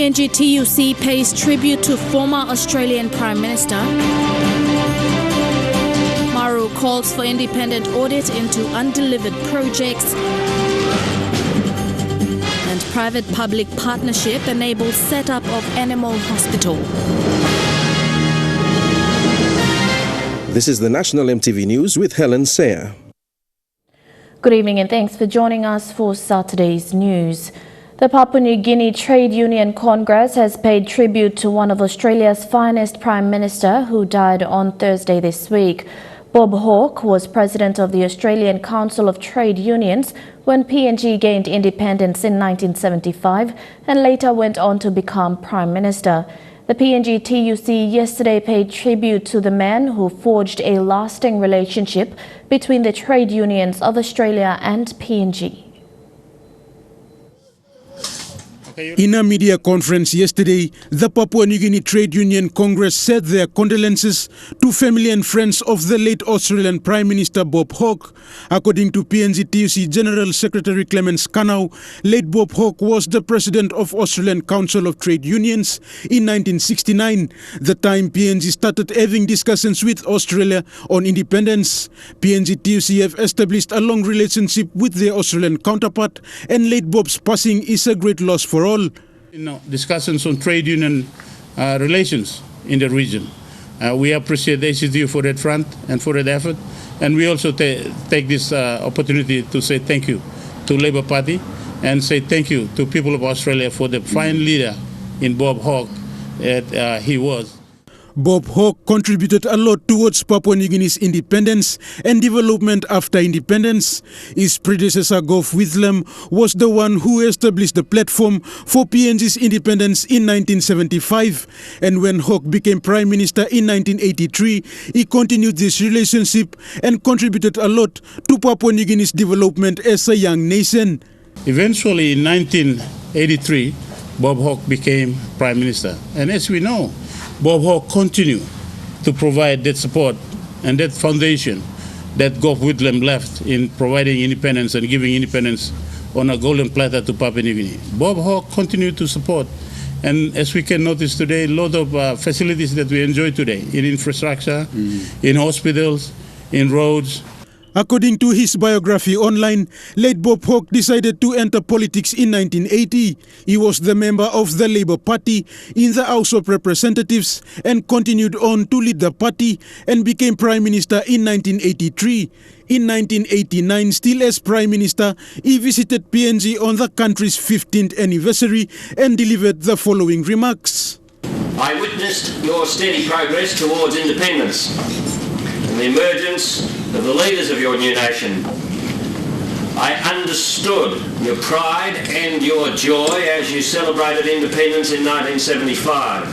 PNGTUC pays tribute to former Australian Prime Minister. MARU calls for independent audit into undelivered projects. And private-public partnership enables setup of animal hospital. This is the National MTV News with Helen Sayer. Good evening and thanks for joining us for Saturday's news. The Papua New Guinea Trade Union Congress has paid tribute to one of Australia's finest Prime Minister who died on Thursday this week. Bob Hawke was president of the Australian Council of Trade Unions when PNG gained independence in 1975 and later went on to become Prime Minister. The PNGTUC yesterday paid tribute to the man who forged a lasting relationship between the trade unions of Australia and PNG. In a media conference yesterday, the Papua New Guinea Trade Union Congress said their condolences to family and friends of the late Australian Prime Minister Bob Hawke. According to PNGTUC General Secretary Clemens Kanau, late Bob Hawke was the president of Australian Council of Trade Unions in 1969, the time PNG started having discussions with Australia on independence. PNGTUC have established a long relationship with their Australian counterpart, and late Bob's passing is a great loss for all. Discussions on trade union relations in the region. We appreciate the ACTU for that front and for that effort. And we also take this opportunity to say thank you to Labour Party and say thank you to people of Australia for the fine leader in Bob Hawke that he was. Bob Hawke contributed a lot towards Papua New Guinea's independence and development after independence. His predecessor, Gough Whitlam, was the one who established the platform for PNG's independence in 1975. And when Hawke became Prime Minister in 1983, he continued this relationship and contributed a lot to Papua New Guinea's development as a young nation. Eventually, in 1983, Bob Hawke became Prime Minister. And as we know, Bob Hawke continued to provide that support and that foundation that Gough Whitlam left in providing independence and giving independence on a golden platter to Papua New Guinea. Bob Hawke continued to support, and as we can notice today, a lot of facilities that we enjoy today in infrastructure, in hospitals, in roads. According to his biography online, late Bob Hawke decided to enter politics in 1980. He was the member of the Labour Party in the House of Representatives and continued on to lead the party and became Prime Minister in 1983. In 1989, still as Prime Minister, he visited PNG on the country's 15th anniversary and delivered the following remarks. I witnessed your steady progress towards independence and the emergence of the leaders of your new nation. I understood your pride and your joy as you celebrated independence in 1975.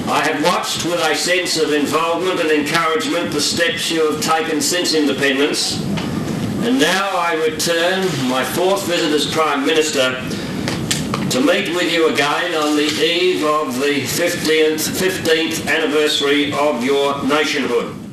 I have watched with a sense of involvement and encouragement the steps you have taken since independence, and now I return, my fourth visit as Prime Minister, to meet with you again on the eve of the 15th anniversary of your nationhood.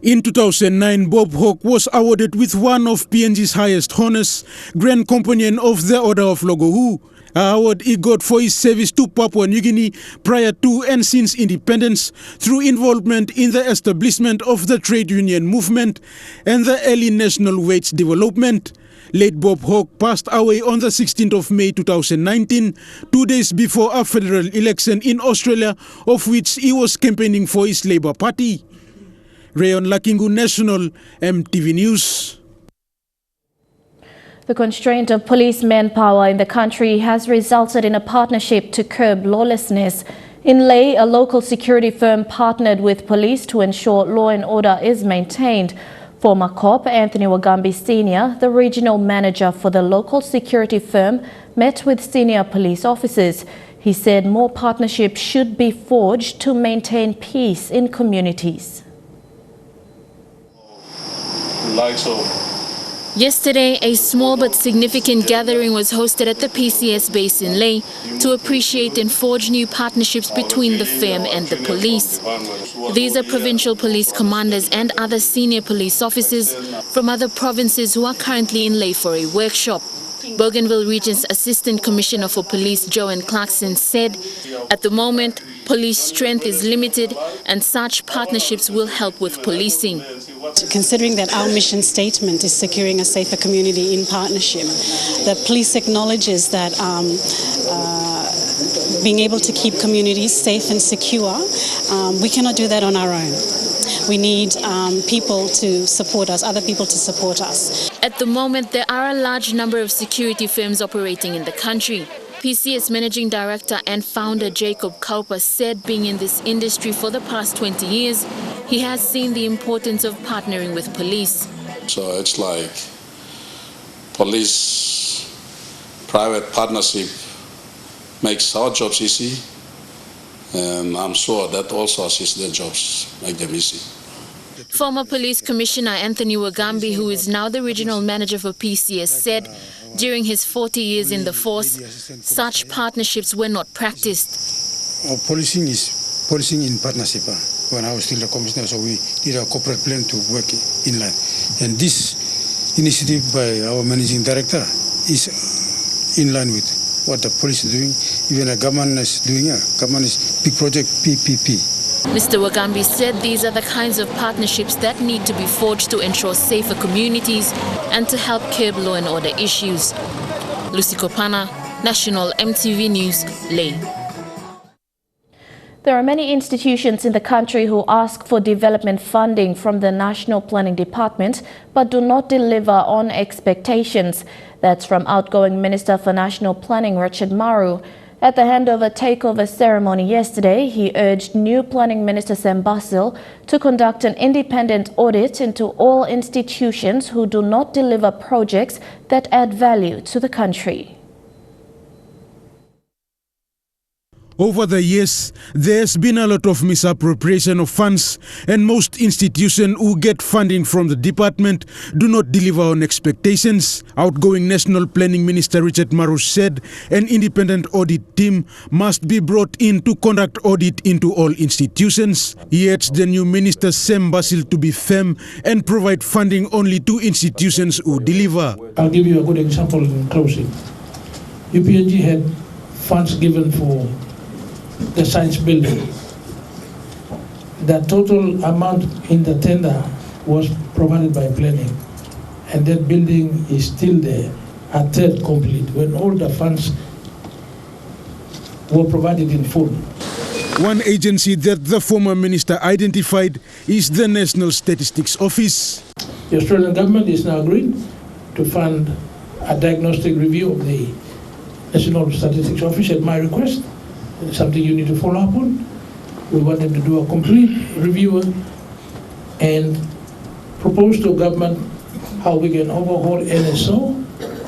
In 2009, Bob Hawke was awarded with one of PNG's highest honours, Grand Companion of the Order of Logohu, an award he got for his service to Papua New Guinea prior to and since independence through involvement in the establishment of the trade union movement and the early national wage development. Late Bob Hawke passed away on the 16th of May 2019, 2 days before a federal election in Australia, of which he was campaigning for his Labour Party. Rayon Lakingu, National MTV News. The constraint of police manpower in the country has resulted in a partnership to curb lawlessness. In Lae, a local security firm partnered with police to ensure law and order is maintained. Former cop Anthony Wagambi Sr., the regional manager for the local security firm, met with senior police officers. He said more partnerships should be forged to maintain peace in communities. Yesterday, a small but significant gathering was hosted at the PCS base in Lae to appreciate and forge new partnerships between the firm and the police. These are provincial police commanders and other senior police officers from other provinces who are currently in Lae for a workshop. Bougainville Region's Assistant Commissioner for Police, Joanne Clarkson, said at the moment, police strength is limited and such partnerships will help with policing. Considering that our mission statement is securing a safer community in partnership, the police acknowledges that being able to keep communities safe and secure, we cannot do that on our own. We need people to support us, other people to support us. At the moment, there are a large number of security firms operating in the country. PCS Managing Director and founder Jacob Kauper said being in this industry for the past 20 years, he has seen the importance of partnering with police. So it's like police-private partnership makes our jobs easy, and I'm sure that also assists their jobs, make them easy. Former Police Commissioner Anthony Wagambi, who is now the Regional Manager for PCS, said during his 40 years in the force, such partnerships were not practiced. Policing is policing in partnership. When I was still the Commissioner, so we did a corporate plan to work inland. And this initiative by our Managing Director is in line with what the police is doing, even the government is doing. Government is big project PPP. Mr. Wagambi said these are the kinds of partnerships that need to be forged to ensure safer communities and to help curb law and order issues. Lucy Kopana, National MTV News, Leh. There are many institutions in the country who ask for development funding from the National Planning Department but do not deliver on expectations. That's from outgoing Minister for National Planning, Richard MARU. At the handover takeover ceremony yesterday, he urged new Planning Minister Sam Basil to conduct an independent audit into all institutions who do not deliver projects that add value to the country. Over the years, there's been a lot of misappropriation of funds, and most institutions who get funding from the department do not deliver on expectations. Outgoing National Planning Minister Richard MARU said an independent audit team must be brought in to conduct audit into all institutions. He urged the new Minister Sam Basil to be firm and provide funding only to institutions who deliver. I'll give you a good example in closing. UPNG had funds given for the science building. The total amount in the tender was provided by planning, and that building is still there, a third complete, when all the funds were provided in full. One agency that the former minister identified is the National Statistics Office. The Australian government is now agreed to fund a diagnostic review of the National Statistics Office at my request. It's something you need to follow up on. We want them to do a complete review and propose to government how we can overhaul NSO.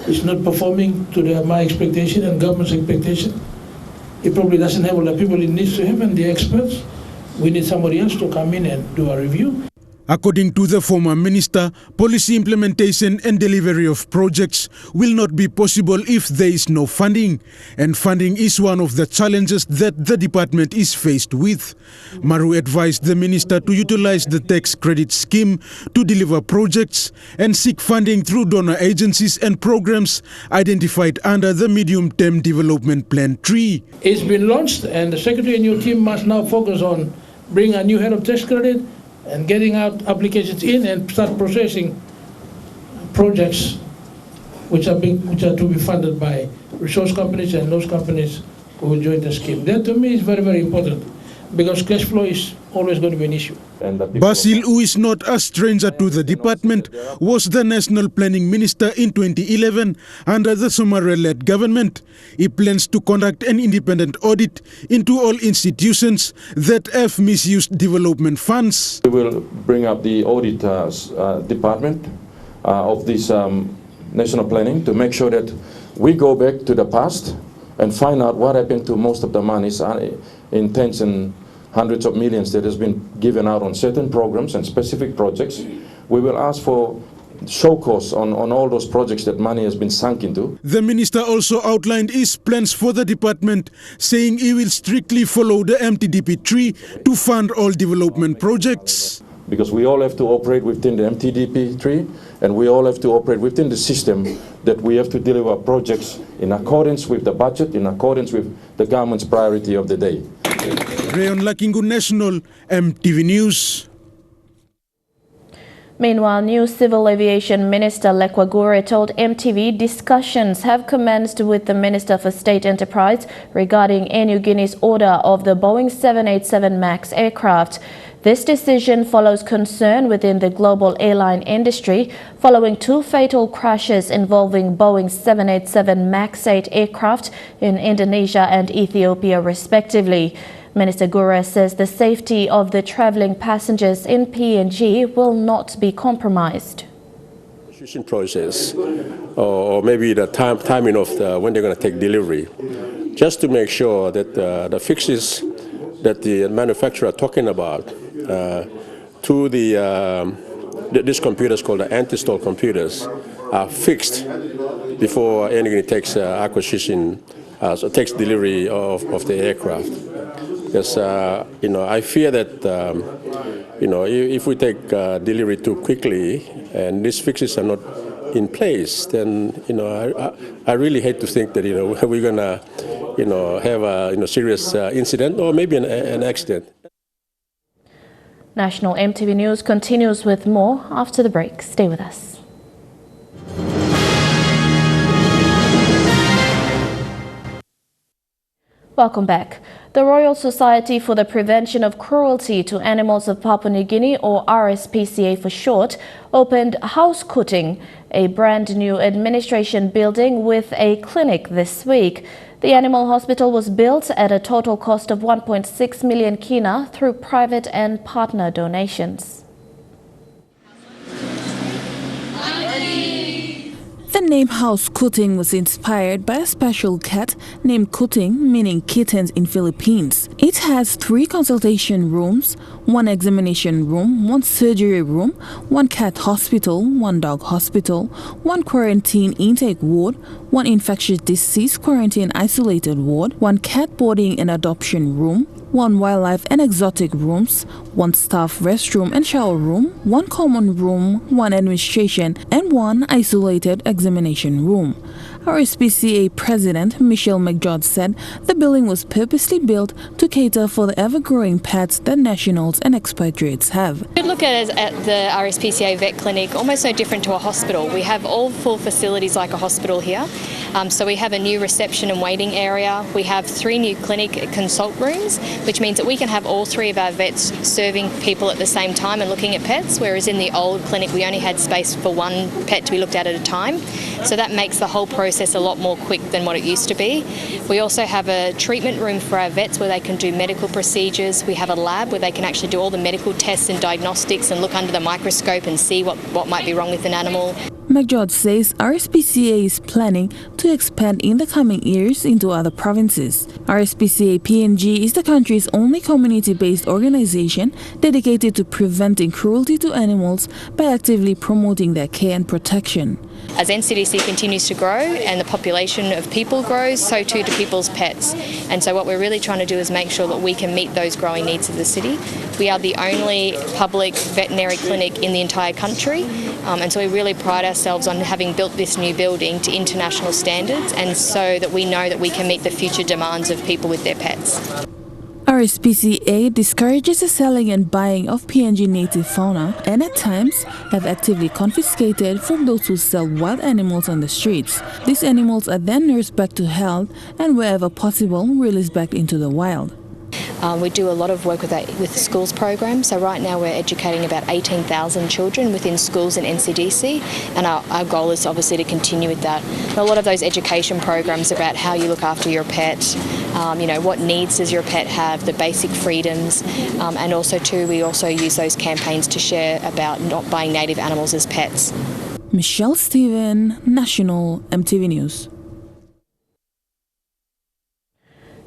It's not performing to my expectation and government's expectation. It probably doesn't have all the people it needs to have and the experts. We need somebody else to come in and do a review. According to the former minister, policy implementation and delivery of projects will not be possible if there is no funding, and funding is one of the challenges that the department is faced with. MARU advised the minister to utilize the tax credit scheme to deliver projects and seek funding through donor agencies and programs identified under the Medium-Term Development Plan 3. It's been launched, and the Secretary and your team must now focus on bringing a new head of tax credit and getting out applications in and start processing projects which are to be funded by resource companies and those companies who will join the scheme. That to me is very, very important, because cash flow is always going to be an issue. Basil, who is not a stranger to the department, was the National Planning Minister in 2011 under the Somare-led government. He plans to conduct an independent audit into all institutions that have misused development funds. We will bring up the audit department of this national planning to make sure that we go back to the past and find out what happened to most of the monies in tens and hundreds of millions that has been given out on certain programs and specific projects. We will ask for show cause on all those projects that money has been sunk into. The minister also outlined his plans for the department, saying he will strictly follow the MTDP 3 to fund all development projects. Because we all have to operate within the MTDP 3, and we all have to operate within the system that we have to deliver projects in accordance with the budget, in accordance with the government's priority of the day. Rayon Lakingu National, MTV News. Meanwhile, new Civil Aviation Minister Lekwa Gure told MTV discussions have commenced with the Minister for State Enterprise regarding Air Niugini's order of the Boeing 787 MAX aircraft. This decision follows concern within the global airline industry following 2 fatal crashes involving Boeing 787 MAX 8 aircraft in Indonesia and Ethiopia respectively. Minister Gure says the safety of the travelling passengers in PNG will not be compromised. Decision process, or maybe the timing of when they're going to take delivery, just to make sure that the fixes that the manufacturer are talking about to these computers called the anti-stall computers are fixed before anything takes acquisition, so takes delivery of the aircraft. Because I fear that if we take delivery too quickly and these fixes are not in place, then I really hate to think that we're gonna have a serious incident or maybe an accident. National MTV News continues with more after the break. Stay with us. Welcome back. The Royal Society for the Prevention of Cruelty to Animals of Papua New Guinea, or RSPCA for short, opened House Kuting, a brand new administration building with a clinic this week. The animal hospital was built at a total cost of 1.6 million kina through private and partner donations. The name House Kuting was inspired by a special cat named Kuting, meaning kittens in Philippines. It has 3 consultation rooms, 1 examination room, 1 surgery room, 1 cat hospital, 1 dog hospital, 1 quarantine intake ward, 1 infectious disease quarantine isolated ward, 1 cat boarding and adoption room, 1 wildlife and exotic rooms, 1 staff restroom and shower room, 1 common room, 1 administration, and 1 isolated examination room. RSPCA President Michelle McGeorge said the building was purposely built to cater for the ever-growing pets that nationals and expatriates have. We look at it at the RSPCA vet clinic almost no different to a hospital. We have all full facilities like a hospital here. So we have a new reception and waiting area. We have 3 new clinic consult rooms, which means that we can have all 3 of our vets serving people at the same time and looking at pets, whereas in the old clinic we only had space for 1 pet to be looked at a time. So that makes the whole process a lot more quick than what it used to be. We also have a treatment room for our vets where they can do medical procedures. We have a lab where they can actually do all the medical tests and diagnostics and look under the microscope and see what might be wrong with an animal. McGeorge says RSPCA is planning to expand in the coming years into other provinces. RSPCA PNG is the country's only community-based organization dedicated to preventing cruelty to animals by actively promoting their care and protection. As NCDC continues to grow and the population of people grows, so too do people's pets. And so what we're really trying to do is make sure that we can meet those growing needs of the city. We are the only public veterinary clinic in the entire country, and so we really pride ourselves on having built this new building to international standards, and so that we know that we can meet the future demands of people with their pets. RSPCA discourages the selling and buying of PNG native fauna and at times have actively confiscated from those who sell wild animals on the streets. These animals are then nursed back to health and wherever possible released back into the wild. We do a lot of work with the schools program. So right now we're educating about 18,000 children within schools in NCDC, and our goal is obviously to continue with that. And a lot of those education programs about how you look after your pet, what needs does your pet have, the basic freedoms, and also too we also use those campaigns to share about not buying native animals as pets. Michelle Stephen, National MTV News.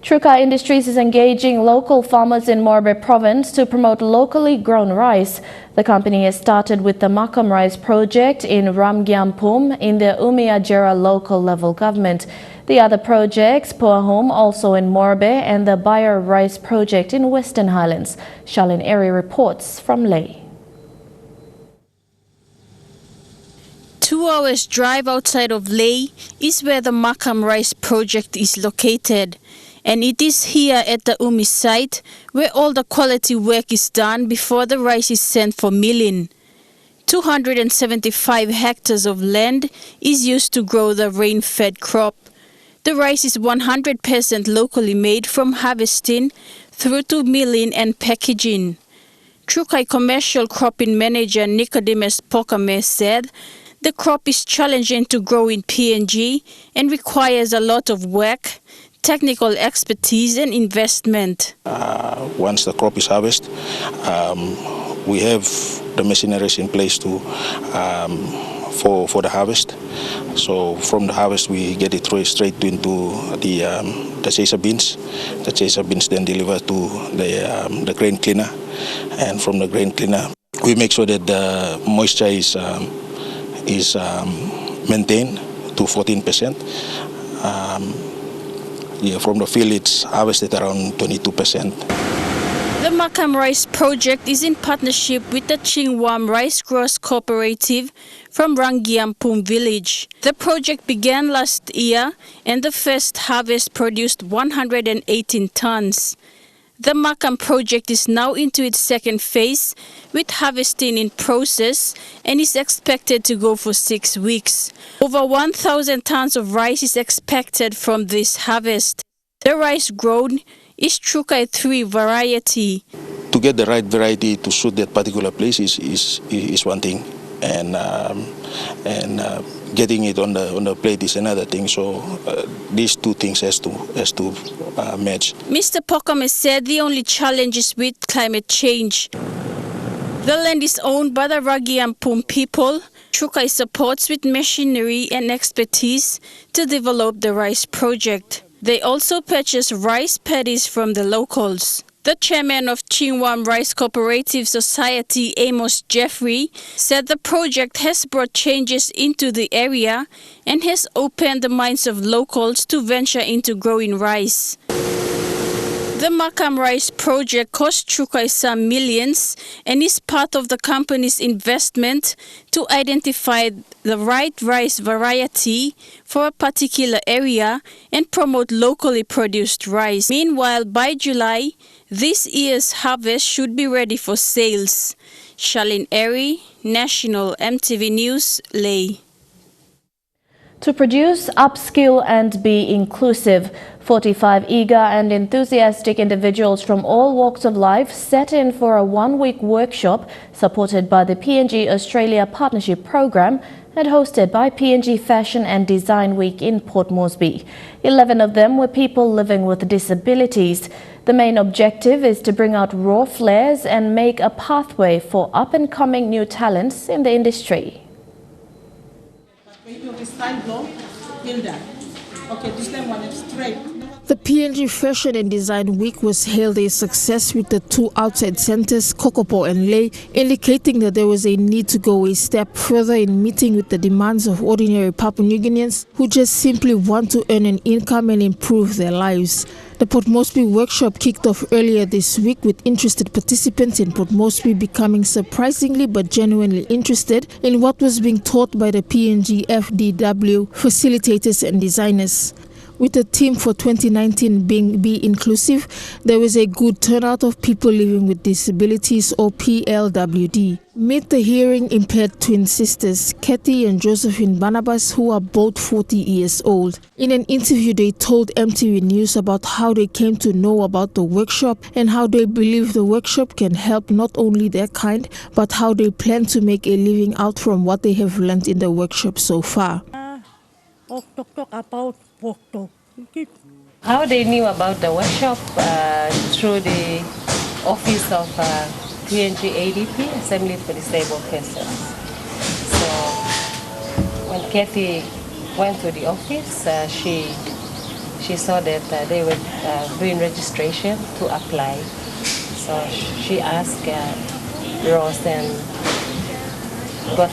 Truka Industries is engaging local farmers in Morobe province to promote locally grown rice. The company has started with the Makam Rice project in Ramgyampum in the Umiajera local level government. The other projects, Puahum, also in Morobe, and the Bayer Rice project in Western Highlands. Charlene Airy reports from Leh. 2 hours drive outside of Leh is where the Makam Rice project is located. And it is here at the Umi site where all the quality work is done before the rice is sent for milling. 275 hectares of land is used to grow the rain-fed crop. The rice is 100% locally made from harvesting through to milling and packaging. Trukai Commercial Cropping Manager Nicodemus Pokame said the crop is challenging to grow in PNG and requires a lot of work, technical expertise and investment. Once the crop is harvested, we have the machineries in place to for the harvest. So from the harvest, we get it straight into the chaser bins. The chaser bins then deliver to the grain cleaner, and from the grain cleaner, we make sure that the moisture is maintained to 14%. From the field, it's harvested around 22%. The Makam Rice project is in partnership with the Chingwam Rice Growers Cooperative from Rangiampum village. The project began last year and the first harvest produced 118 tons. The Makam project is now into its second phase with harvesting in process and is expected to go for 6 weeks. Over 1,000 tons of rice is expected from this harvest. The rice grown is Trukai 3 variety. To get the right variety to suit that particular place is one thing, and getting it on the plate is another thing. So these two things has to match. Mr. Pokame said the only challenge is with climate change. The land is owned by the Ragiampum people. Trukai supports with machinery and expertise to develop the rice project. They also purchase rice paddies from the locals. The chairman of Chingwam Rice Cooperative Society, Amos Jeffrey, said the project has brought changes into the area and has opened the minds of locals to venture into growing rice. The Makam Rice project cost Trukai some millions and is part of the company's investment to identify the right rice variety for a particular area and promote locally produced rice. Meanwhile, by July, this year's harvest should be ready for sales. Charlene Airy, National MTV News, Leh. To produce, upskill and be inclusive, 45 eager and enthusiastic individuals from all walks of life set in for a one-week workshop supported by the PNG Australia Partnership Program and hosted by PNG Fashion and Design Week in Port Moresby. 11 of them were people living with disabilities. The main objective is to bring out raw flares and make a pathway for up-and-coming new talents in the industry. The PNG Fashion and Design Week was hailed a success with the two outside centres, Kokopo and Leh, indicating that there was a need to go a step further in meeting with the demands of ordinary Papua New Guineans who just simply want to earn an income and improve their lives. The Port Moresby workshop kicked off earlier this week with interested participants in Port Moresby becoming surprisingly but genuinely interested in what was being taught by the PNG FDW facilitators and designers. With the theme for 2019 being Be Inclusive, there was a good turnout of people living with disabilities or PLWD. Meet the hearing impaired twin sisters, Kathy and Josephine Barnabas, who are both 40 years old. In an interview, they told MTV News about how they came to know about the workshop and how they believe the workshop can help not only their kind, but how they plan to make a living out from what they have learned in the workshop so far. How they knew about the workshop? Through the office of PNG ADP, Assembly for Disabled Persons. So when Kathy went to the office, she saw that they were doing registration to apply. So she asked Rose and got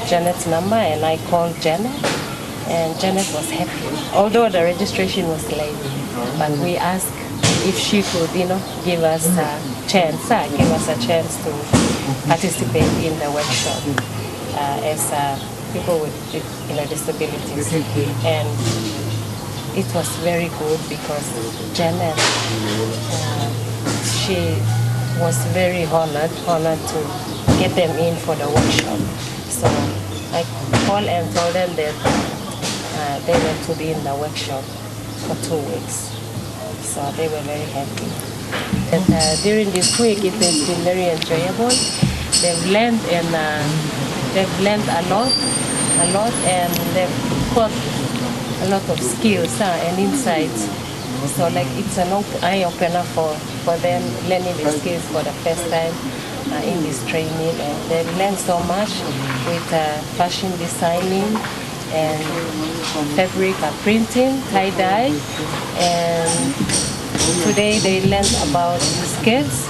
Janet's number, and I called Janet. And Janet was happy, although the registration was late. But we asked if she could, give us a chance to participate in the workshop as people with disabilities. And it was very good because Janet, she was very honored to get them in for the workshop. So I called and told them that they were to be in the workshop for 2 weeks. So they were very happy. And during this week, it has been very enjoyable. They've learned a lot, and they've got a lot of skills and insights. So like it's an eye opener for them learning the skills for the first time in this training, and they've learned so much with fashion designing and fabric printing, tie-dye, and today they learned about skills,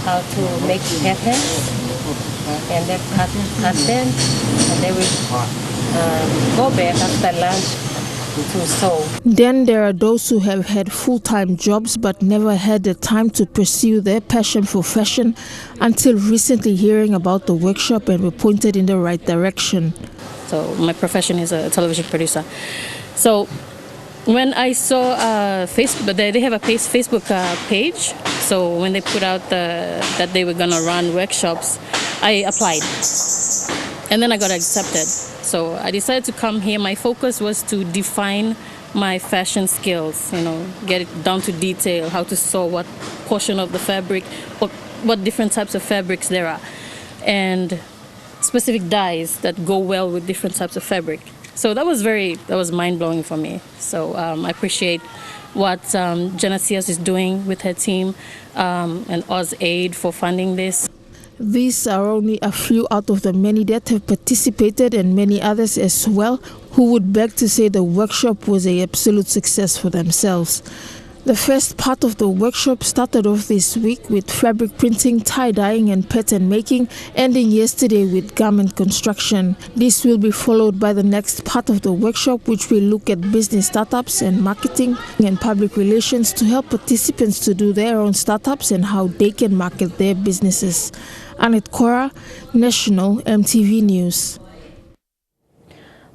how to make patterns, and they've cut them, and they will go back after lunch to sew. Then there are those who have had full-time jobs but never had the time to pursue their passion for fashion until recently hearing about the workshop and were pointed in the right direction. So my profession is a television producer. So when I saw Facebook, they have a Facebook page. So when they put out that they were gonna run workshops, I applied, and then I got accepted. So I decided to come here. My focus was to define my fashion skills, get it down to detail, how to sew what portion of the fabric, what different types of fabrics there are, and specific dyes that go well with different types of fabric. So that was mind-blowing for me. So I appreciate what Genesias is doing with her team and AusAid for funding this. These are only a few out of the many that have participated, and many others as well who would beg to say the workshop was an absolute success for themselves. The first part of the workshop started off this week with fabric printing, tie-dyeing and pattern making, ending yesterday with garment construction. This will be followed by the next part of the workshop, which will look at business startups and marketing and public relations to help participants to do their own startups and how they can market their businesses. Annette Cora, National EMTV News.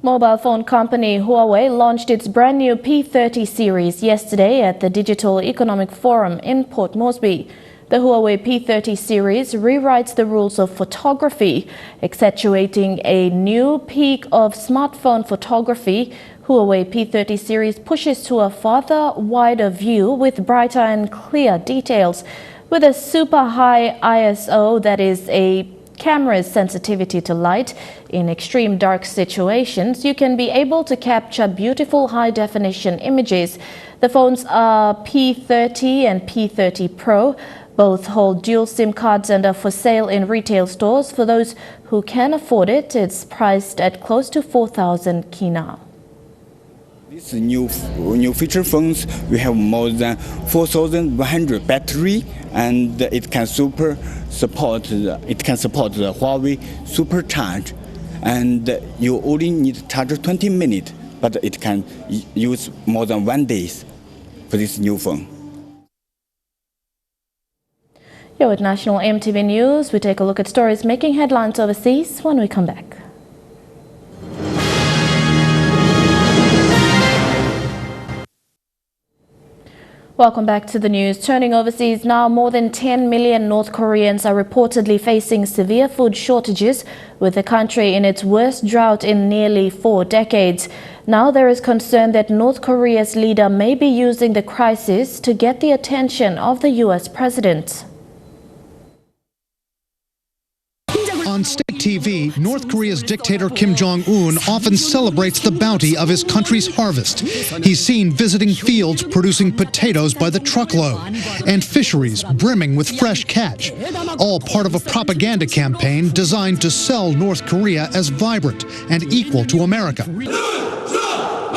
Mobile phone company Huawei launched its brand new P30 series yesterday at the Digital Economic Forum in Port Moresby. The Huawei P30 series rewrites the rules of photography, accentuating a new peak of smartphone photography. Huawei P30 series pushes to a farther, wider view with brighter and clear details. With a super high ISO, that is a camera's sensitivity to light in extreme dark situations, you can be able to capture beautiful high-definition images. The phones are P30 and P30 Pro. Both hold dual SIM cards and are for sale in retail stores. For those who can afford it, it's priced at close to 4,000 kina. These new feature phones, we have more than 4,100 battery, and it can support the Huawei Supercharge, and you only need to charge 20 minutes, but it can use more than 1 day for this new phone. Here with National EMTV News, we take a look at stories making headlines overseas when we come back. Welcome back to the news. Turning overseas now, more than 10 million North Koreans are reportedly facing severe food shortages, with the country in its worst drought in nearly 4 decades. Now there is concern that North Korea's leader may be using the crisis to get the attention of the U.S. president. On state TV, North Korea's dictator Kim Jong-un often celebrates the bounty of his country's harvest. He's seen visiting fields producing potatoes by the truckload and fisheries brimming with fresh catch, all part of a propaganda campaign designed to sell North Korea as vibrant and equal to America.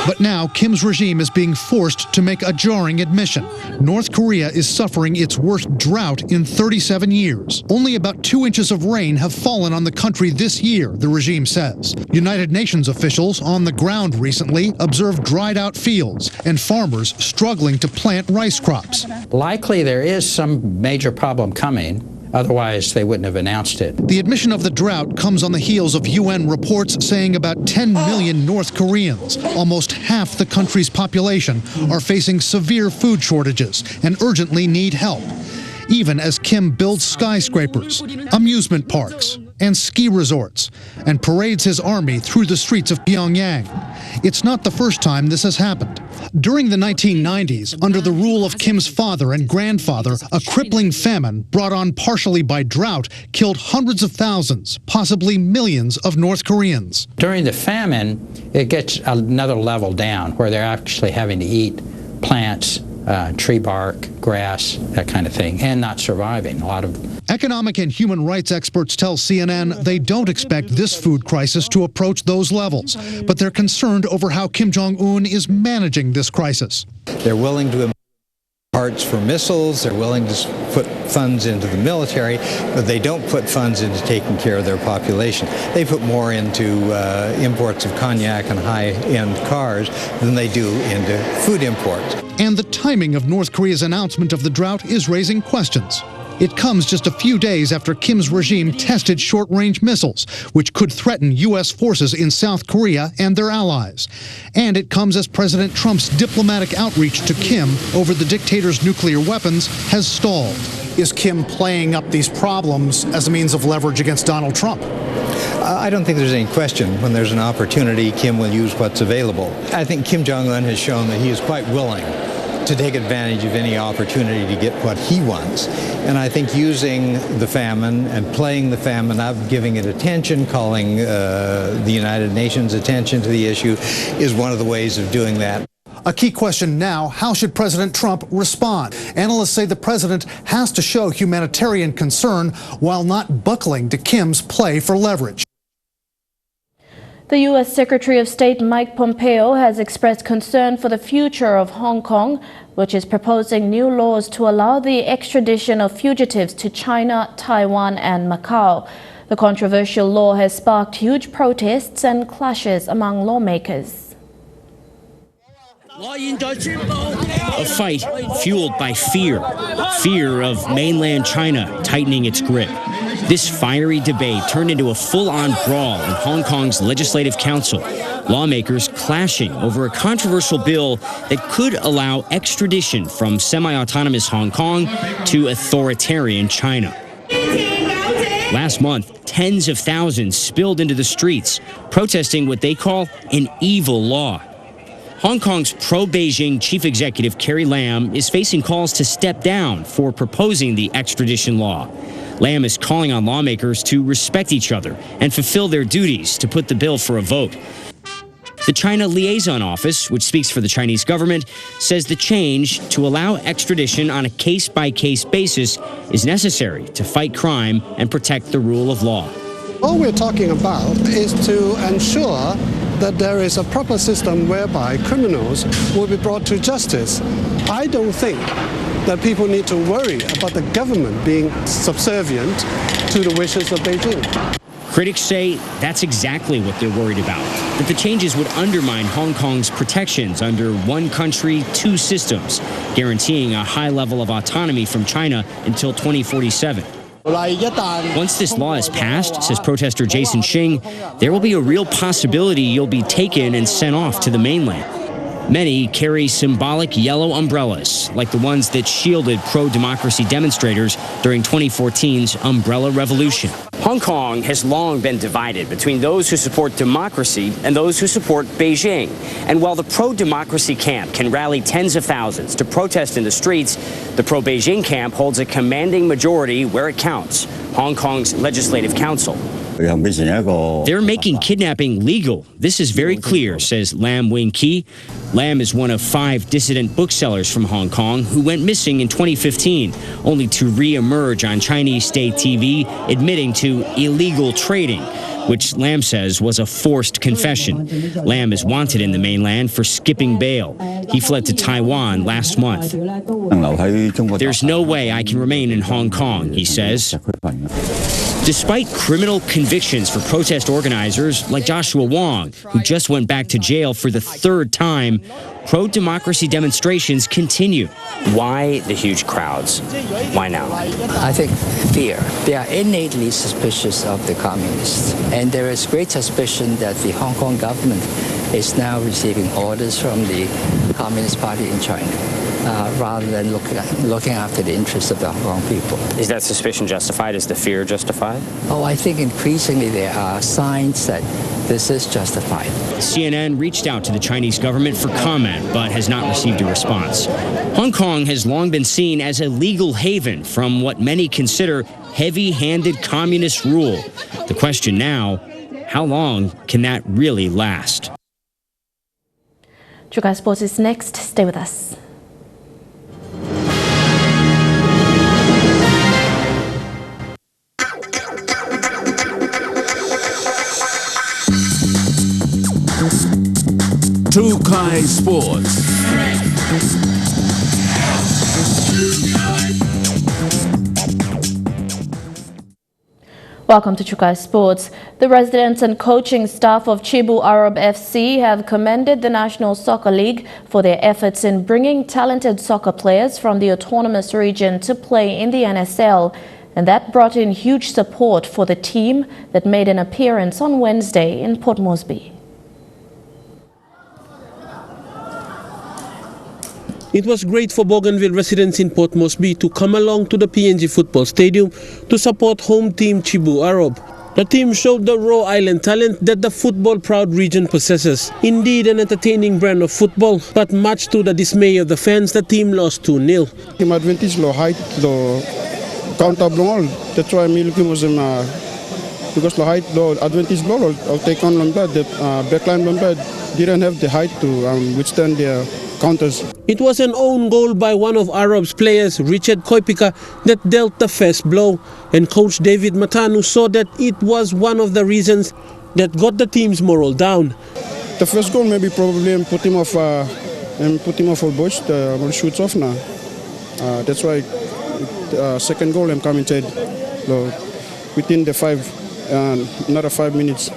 But now Kim's regime is being forced to make a jarring admission. North Korea is suffering its worst drought in 37 years. Only about 2 inches of rain have fallen on the country this year, the regime says. United Nations officials on the ground recently observed dried out fields and farmers struggling to plant rice crops. Likely there is some major problem coming. Otherwise, they wouldn't have announced it. The admission of the drought comes on the heels of UN reports saying about 10 million North Koreans, almost half the country's population, are facing severe food shortages and urgently need help, even as Kim builds skyscrapers, amusement parks, and ski resorts, and parades his army through the streets of Pyongyang. It's not the first time this has happened. During the 1990s, under the rule of Kim's father and grandfather, a crippling famine brought on partially by drought killed hundreds of thousands, possibly millions of North Koreans. During the famine, it gets another level down where they're actually having to eat plants, tree bark, grass, that kind of thing, and not surviving. A lot of economic and human rights experts tell CNN they don't expect this food crisis to approach those levels, but they're concerned over how Kim Jong-un is managing this crisis. They're willing to parts for missiles, they're willing to put funds into the military, but they don't put funds into taking care of their population. They put more into imports of cognac and high-end cars than they do into food imports. And the timing of North Korea's announcement of the drought is raising questions. It comes just a few days after Kim's regime tested short-range missiles, which could threaten U.S. forces in South Korea and their allies. And it comes as President Trump's diplomatic outreach to Kim over the dictator's nuclear weapons has stalled. Is Kim playing up these problems as a means of leverage against Donald Trump? I don't think there's any question when there's an opportunity, Kim will use what's available. I think Kim Jong-un has shown that he is quite willing to take advantage of any opportunity to get what he wants. And I think using the famine and playing the famine up, giving it attention, calling the United Nations attention to the issue is one of the ways of doing that. A key question now, how should President Trump respond? Analysts say the president has to show humanitarian concern while not buckling to Kim's play for leverage. The U.S. Secretary of State Mike Pompeo has expressed concern for the future of Hong Kong, which is proposing new laws to allow the extradition of fugitives to China, Taiwan and Macau. The controversial law has sparked huge protests and clashes among lawmakers. A fight fueled by fear of mainland China tightening its grip. This fiery debate turned into a full-on brawl in Hong Kong's Legislative Council, lawmakers clashing over a controversial bill that could allow extradition from semi-autonomous Hong Kong to authoritarian China. Last month, tens of thousands spilled into the streets, protesting what they call an evil law. Hong Kong's pro-Beijing chief executive Carrie Lam is facing calls to step down for proposing the extradition law. Lam is calling on lawmakers to respect each other and fulfill their duties to put the bill for a vote. The China Liaison Office, which speaks for the Chinese government, says the change to allow extradition on a case-by-case basis is necessary to fight crime and protect the rule of law. All we're talking about is to ensure that there is a proper system whereby criminals will be brought to justice. I don't think that people need to worry about the government being subservient to the wishes of Beijing. Critics say that's exactly what they're worried about, that the changes would undermine Hong Kong's protections under one country, two systems, guaranteeing a high level of autonomy from China until 2047. Once this law is passed, says protester Jason Shing, there will be a real possibility you'll be taken and sent off to the mainland. Many carry symbolic yellow umbrellas, like the ones that shielded pro-democracy demonstrators during 2014's Umbrella Revolution. Hong Kong has long been divided between those who support democracy and those who support Beijing. And while the pro-democracy camp can rally tens of thousands to protest in the streets, the pro-Beijing camp holds a commanding majority where it counts, Hong Kong's Legislative Council. They're making kidnapping legal. This is very clear, says Lam Wing Ki. Lam is one of 5 dissident booksellers from Hong Kong who went missing in 2015, only to re-emerge on Chinese state TV, admitting to illegal trading, which Lam says was a forced confession. Lam is wanted in the mainland for skipping bail. He fled to Taiwan last month. There's no way I can remain in Hong Kong, he says. Despite criminal convictions for protest organizers like Joshua Wong, who just went back to jail for the 3rd time, pro-democracy demonstrations continue. Why the huge crowds? Why now? I think fear. They are innately suspicious of the communists. And there is great suspicion that the Hong Kong government is now receiving orders from the Communist Party in China, rather than looking after the interests of the Hong Kong people. Is that suspicion justified? Is the fear justified? Oh, I think increasingly there are signs that this is justified. CNN reached out to the Chinese government for comment, but has not received a response. Hong Kong has long been seen as a legal haven from what many consider heavy-handed communist rule. The question now, how long can that really last? Chukai Sports is next. Stay with us. Chukai Sports. Welcome to Chukai Sports. The residents and coaching staff of Cebu Arab FC have commended the National Soccer League for their efforts in bringing talented soccer players from the autonomous region to play in the NSL, and that brought in huge support for the team that made an appearance on Wednesday in Port Moresby. It was great for Bougainville residents in Port Moresby to come along to the PNG Football Stadium to support home team Cebu Arab. The team showed the raw island talent that the football-proud region possesses. Indeed, an entertaining brand of football, but much to the dismay of the fans, the team lost 2-0. Team advantage, low height, low counter blow. That's why I'm looking for them because low height, low advantage blow. I'll take on Lombard. The backline Lombard didn't have the height to withstand their counters. It was an own goal by one of Arab's players, Richard Koipika, that dealt the first blow, and coach David Matanu saw that it was one of the reasons that got the team's morale down. The first goal maybe probably put him off for boys. The shoots off now. That's why second goal I'm coming to within the another 5 minutes.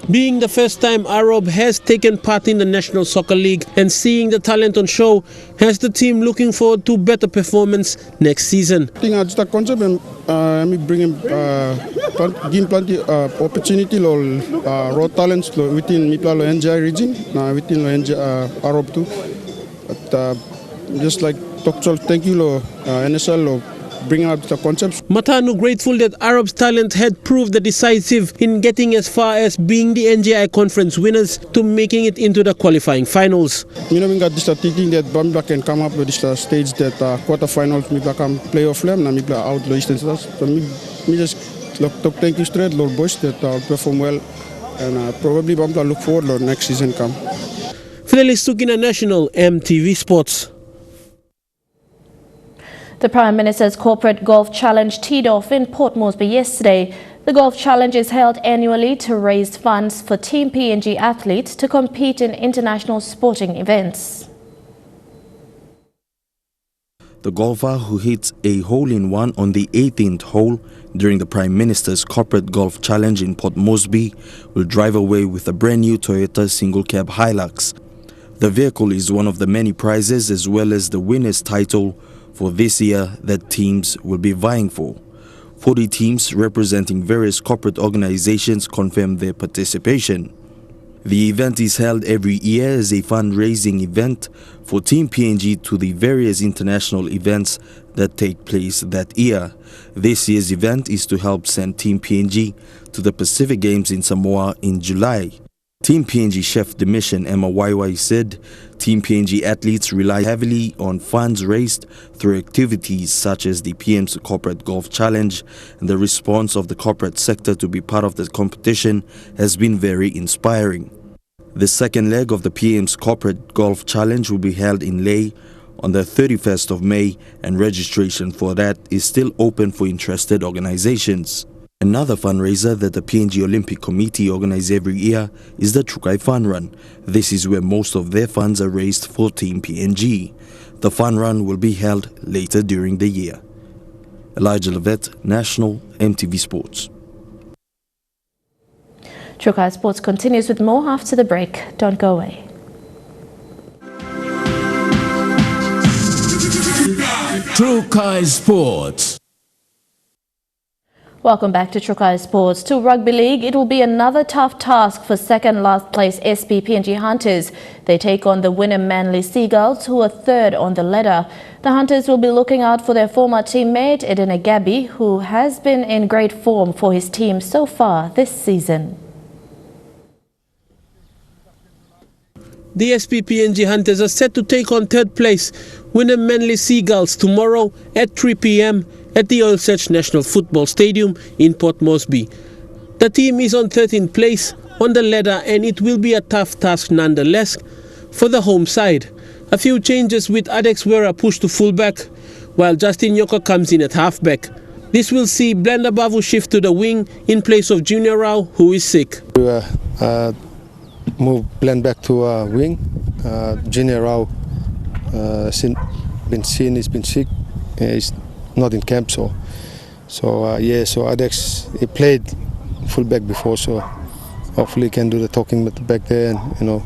Being the first time Arab has taken part in the National Soccer League and seeing the talent on show has the team looking forward to better performance next season. I think it's the concept and give plenty opportunity raw talents within NGI region, within NGI Arab too. But, just like Dr. Thank you, NSL. Bringing up the concepts. Matanu grateful that Arab's talent had proved the decisive in getting as far as being the NGI conference winners to making it into the qualifying finals. We got this thinking that Bambla can come up with this stage that quarterfinals, maybe come playoff them, and maybe out the Eastern Stars. So me just thank you straight, Lord Bush, that perform well, and probably Bambla look forward to next season come. Felix Tukina National, MTV Sports. The Prime Minister's Corporate Golf Challenge teed off in Port Moresby yesterday. The Golf Challenge is held annually to raise funds for Team PNG athletes to compete in international sporting events. The golfer who hits a hole-in-one on the 18th hole during the Prime Minister's Corporate Golf Challenge in Port Moresby will drive away with a brand new Toyota single-cab Hilux. The vehicle is one of the many prizes as well as the winner's title for this year that teams will be vying for. 40 teams representing various corporate organizations confirmed their participation. The event is held every year as a fundraising event for Team PNG to the various international events that take place that year. This year's event is to help send Team PNG to the Pacific Games in Samoa in July. Team PNG chef de mission Emma YY said Team PNG athletes rely heavily on funds raised through activities such as the PM's Corporate Golf Challenge, and the response of the corporate sector to be part of the competition has been very inspiring. The second leg of the PM's Corporate Golf Challenge will be held in Lae on the 31st of May, and registration for that is still open for interested organizations. Another fundraiser that the PNG Olympic Committee organizes every year is the Chukai Fun Run. This is where most of their funds are raised for Team PNG. The Fun Run will be held later during the year. Elijah Levet, National, MTV Sports. Chukai Sports continues with more after the break. Don't go away. Trukai Sports. Welcome back to Trukai Sports. To Rugby League, it will be another tough task for second last place SP PNG Hunters. They take on the winner Manly Seagulls, who are third on the ladder. The Hunters will be looking out for their former teammate Edena Gabby, who has been in great form for his team so far this season. The SP PNG Hunters are set to take on third place winner Manly Seagulls tomorrow at 3 p.m. at the Oil Search National Football Stadium in Port Moresby. The team is on 13th place on the ladder, and it will be a tough task nonetheless for the home side. A few changes with Adex Wera pushed to fullback, while Justin Yoko comes in at halfback. This will see Blender Bavu shift to the wing in place of Junior Rao, who is sick. We move Blend back to wing. Junior Rao he's been sick. He's not in camp, so Adex, he played fullback before, so hopefully he can do the talking back there, and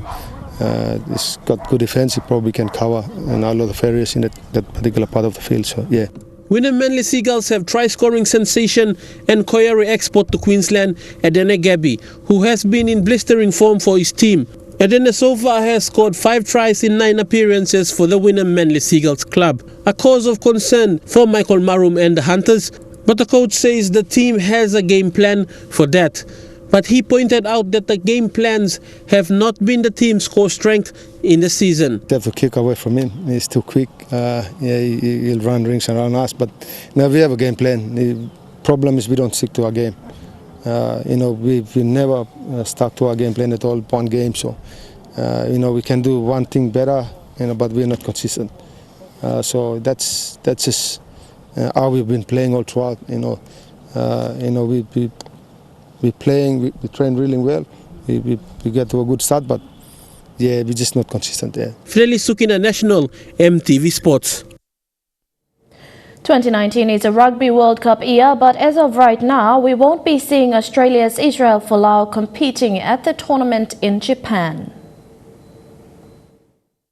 he's got good defense. He probably can cover and a lot of areas in that particular part of the field. So yeah. Winner Manly Seagulls have try-scoring sensation and Koyari export to Queensland Edena Gabby, who has been in blistering form for his team. Edena so far has scored 5 tries in 9 appearances for the winner Manly Seagulls club, a cause of concern for Michael Marum and the Hunters, but the coach says the team has a game plan for that. But he pointed out that the game plans have not been the team's core strength in the season. They have to kick away from him. He's too quick. He'll run rings around us, but now we have a game plan. The problem is we don't stick to our game. We never stuck to our game plan at all, one game. So, we can do one thing better, but we're not consistent. So that's just how we've been playing all throughout. We train really well. We get to a good start, but we're just not consistent there. Freli Sukina National, MTV Sports. 2019 is a Rugby World Cup year, but as of right now, we won't be seeing Australia's Israel Folau competing at the tournament in Japan.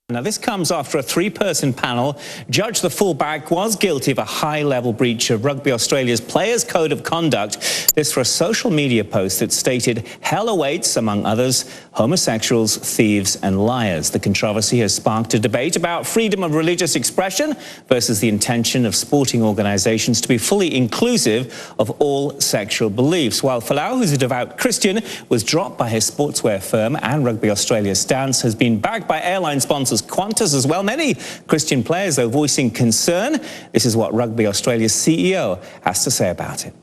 Now, this comes after a 3-person panel judged the fullback was guilty of a high-level breach of Rugby Australia's Players' Code of Conduct. This for a social media post that stated, "Hell awaits, among others, homosexuals, thieves and liars." The controversy has sparked a debate about freedom of religious expression versus the intention of sporting organisations to be fully inclusive of all sexual beliefs. While Folau, who's a devout Christian, was dropped by his sportswear firm, and Rugby Australia's stance has been backed by airline sponsors Qantas as well. Many Christian players, though, voicing concern. This is what Rugby Australia's CEO has to say about it.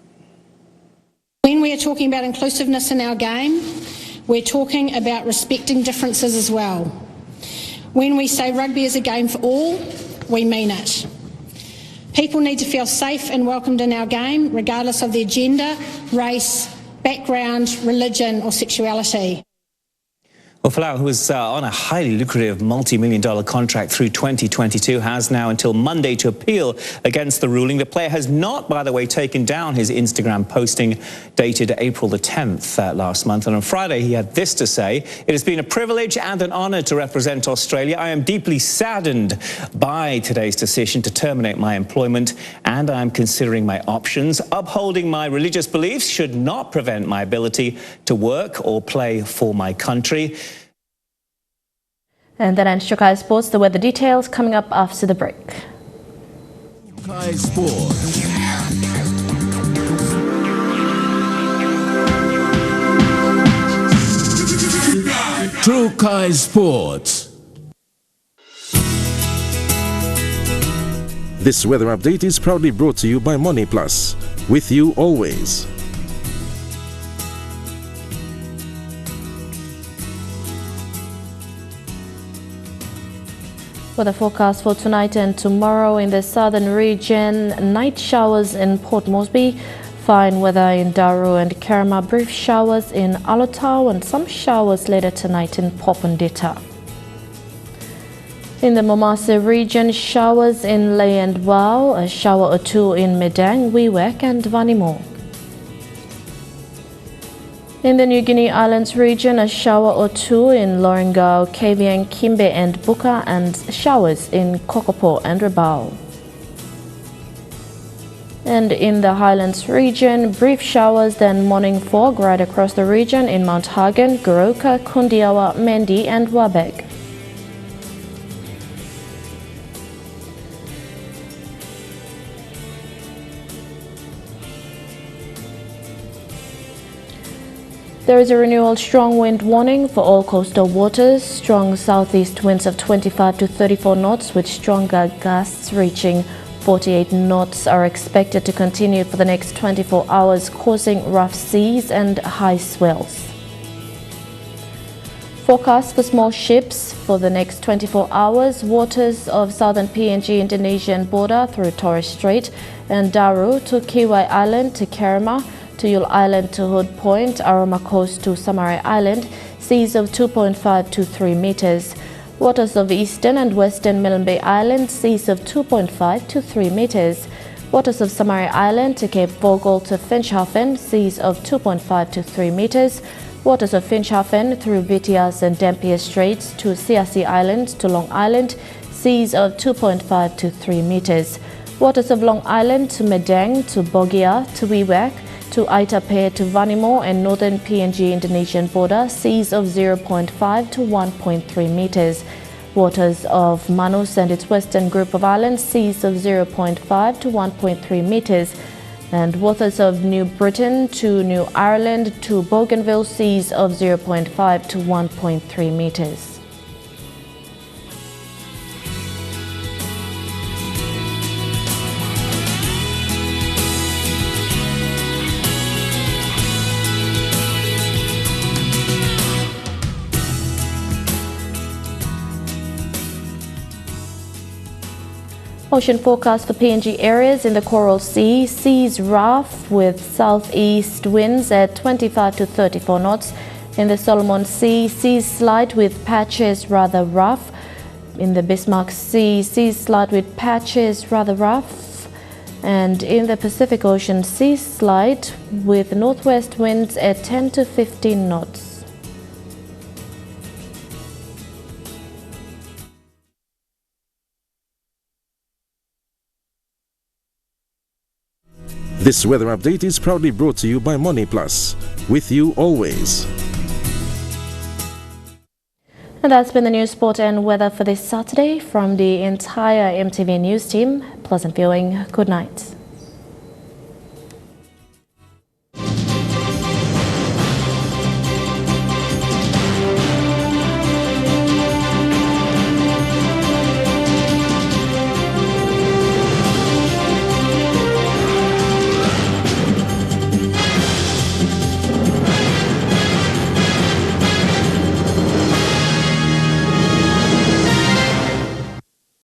When we are talking about inclusiveness in our game, we're talking about respecting differences as well. When we say rugby is a game for all, we mean it. People need to feel safe and welcomed in our game, regardless of their gender, race, background, religion or sexuality. Well, Folau, who was on a highly lucrative multi-million-dollar contract through 2022, has now until Monday to appeal against the ruling. The player has not, by the way, taken down his Instagram posting dated April the 10th last month. And on Friday, he had this to say: "It has been a privilege and an honour to represent Australia. I am deeply saddened by today's decision to terminate my employment, and I am considering my options. Upholding my religious beliefs should not prevent my ability to work or play for my country." And that ends Trukai Sports. The weather details coming up after the break. Trukai Sports. Trukai Sports. This weather update is proudly brought to you by Money Plus. With you always. Weather forecast for tonight and tomorrow in the southern region: night showers in Port Moresby, fine weather in Daru and Kerma, brief showers in Alotau and some showers later tonight in Popondetta. In the Momase region, showers in Ley and Wau, a shower or two in Medang, Wewak and Vanimo. In the New Guinea Islands region, a shower or two in Lorengau, Kavieng, Kimbe and Buka, and showers in Kokopo and Rabaul. And in the Highlands region, brief showers, then morning fog right across the region in Mount Hagen, Goroka, Kundiawa, Mendi and Wabeg. There is a renewal strong wind warning for all coastal waters. Strong southeast winds of 25 to 34 knots with stronger gusts reaching 48 knots are expected to continue for the next 24 hours, causing rough seas and high swells. Forecast for small ships for the next 24 hours. Waters of southern PNG Indonesian border through Torres Strait and Daru to Kiwai Island to Kerema, to Yule Island to Hood Point, Aroma Coast to Samarai Island, seas of 2.5 to 3 meters. Waters of eastern and western Milne Bay Island, seas of 2.5 to 3 meters. Waters of Samarai Island to Cape Vogel to Finschhafen, seas of 2.5 to 3 meters. Waters of Finschhafen through Vitias and Dampier Straits to Siasi Island to Long Island, seas of 2.5 to 3 meters. Waters of Long Island to Medang to Bogia to Wewak, to Aitape to Vanimo and northern PNG Indonesian border, seas of 0.5 to 1.3 meters. Waters of Manus and its western group of islands, seas of 0.5 to 1.3 meters. And waters of New Britain to New Ireland to Bougainville, seas of 0.5 to 1.3 meters. Ocean forecast for PNG areas in the Coral Sea. Seas rough with southeast winds at 25 to 34 knots. In the Solomon Sea, seas slight with patches rather rough. In the Bismarck Sea, seas slight with patches rather rough. And in the Pacific Ocean, seas slight with northwest winds at 10 to 15 knots. This weather update is proudly brought to you by Money Plus. With you always. And that's been the news, sport and weather for this Saturday from the entire EMTV news team. Pleasant viewing. Good night.